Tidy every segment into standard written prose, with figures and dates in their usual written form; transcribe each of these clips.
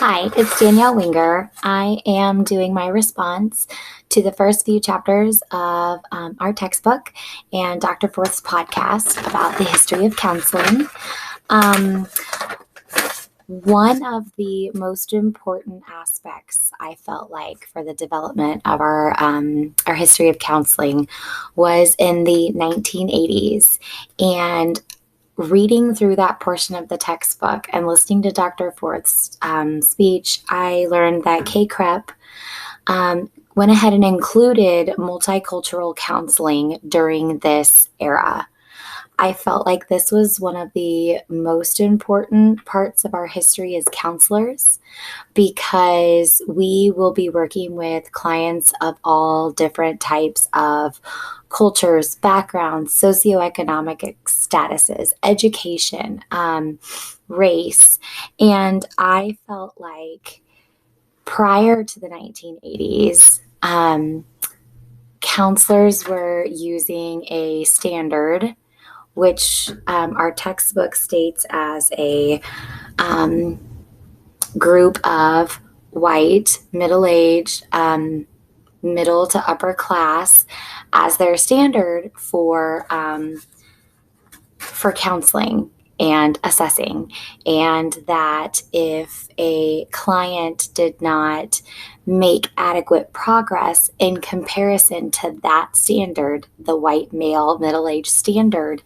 Hi, it's Danielle Winger. I am doing my response to the first few chapters of our textbook and Dr. Forth's podcast about the history of counseling. Um, One of the most important aspects I felt like for the development of our history of counseling was in the 1980s, and reading through that portion of the textbook and listening to Dr. Forth's speech, I learned that KCREP went ahead and included multicultural counseling during this era. I felt like this was one of the most important parts of our history as counselors because we will be working with clients of all different types of cultures, backgrounds, socioeconomic statuses, education, race. And I felt like prior to the 1980s, counselors were using a standard which our textbook states as a group of white, middle-aged, middle to upper class as their standard for counseling and assessing, and that if a client did not make adequate progress in comparison to that standard, the white male middle-aged standard,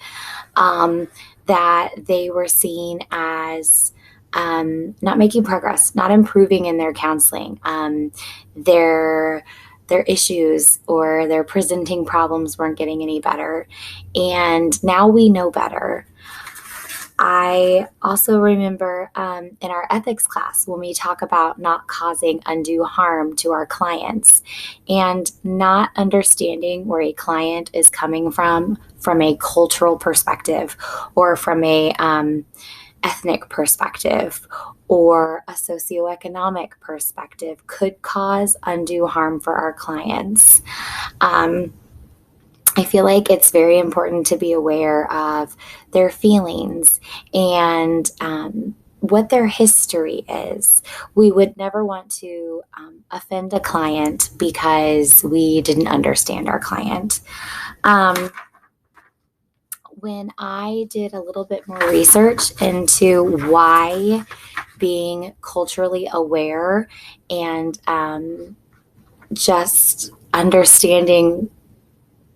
that they were seen as not making progress, not improving in their counseling. Their issues or their presenting problems weren't getting any better. And now we know better. I also remember in our ethics class when we talk about not causing undue harm to our clients and not understanding where a client is coming from a cultural perspective or from a ethnic perspective or a socioeconomic perspective could cause undue harm for our clients. I feel like it's very important to be aware of their feelings and what their history is. We would never want to offend a client because we didn't understand our client. When I did a little bit more research into why being culturally aware and just understanding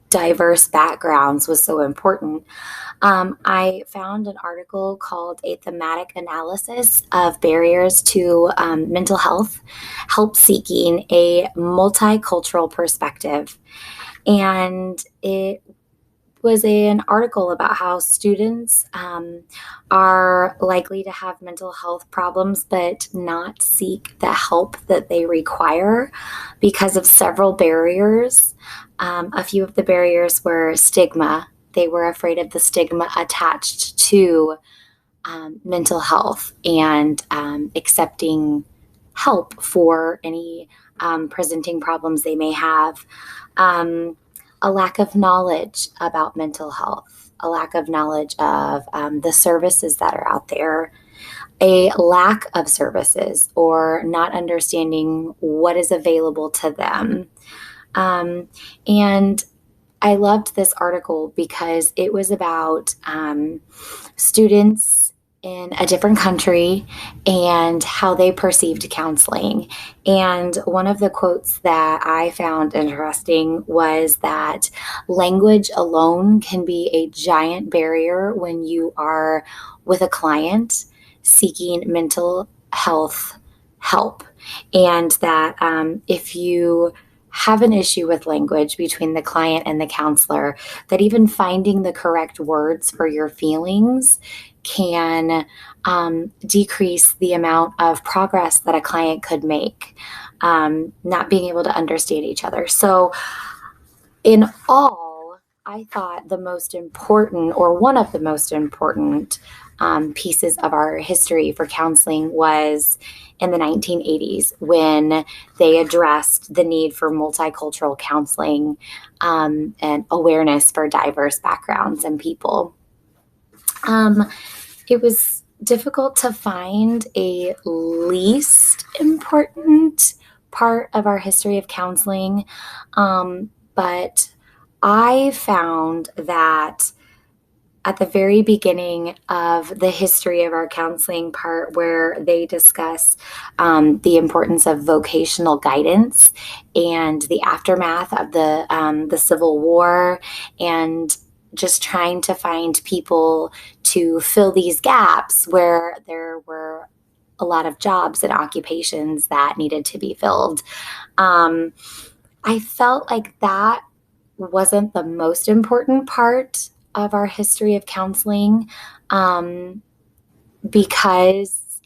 diverse backgrounds was so important, I found an article called A Thematic Analysis of Barriers to Mental Health, Help Seeking a Multicultural Perspective. And it was an article about how students are likely to have mental health problems but not seek the help that they require because of several barriers. A few of the barriers were stigma. They were afraid of the stigma attached to mental health and accepting help for any presenting problems they may have. A lack of knowledge about mental health, a lack of knowledge of the services that are out there, a lack of services or not understanding what is available to them. And I loved this article because it was about students in a different country and how they perceived counseling. And one of the quotes that I found interesting was that language alone can be a giant barrier when you are with a client seeking mental health help. And that if you have an issue with language between the client and the counselor, that even finding the correct words for your feelings can decrease the amount of progress that a client could make, not being able to understand each other. So, in all, I thought the most important, or one of the most important pieces of our history for counseling was in the 1980s when they addressed the need for multicultural counseling and awareness for diverse backgrounds and people. It was difficult to find a lease important part of our history of counseling, but I found that at the very beginning of the history of our counseling part, where they discuss the importance of vocational guidance and the aftermath of the Civil War, and just trying to find people to fill these gaps where there were a lot of jobs and occupations that needed to be filled. Um, I felt like that wasn't the most important part of our history of counseling, um, because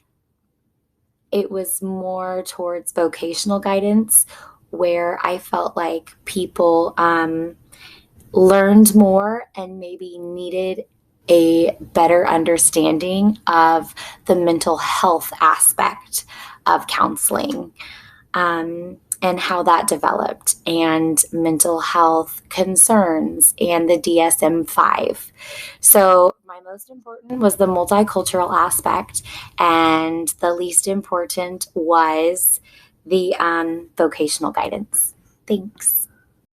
it was more towards vocational guidance, where I felt like people learned more and maybe needed a better understanding of the mental health aspect of counseling. And how that developed, and mental health concerns, and the DSM 5. So, my most important was the multicultural aspect, and the least important was the vocational guidance. Thanks.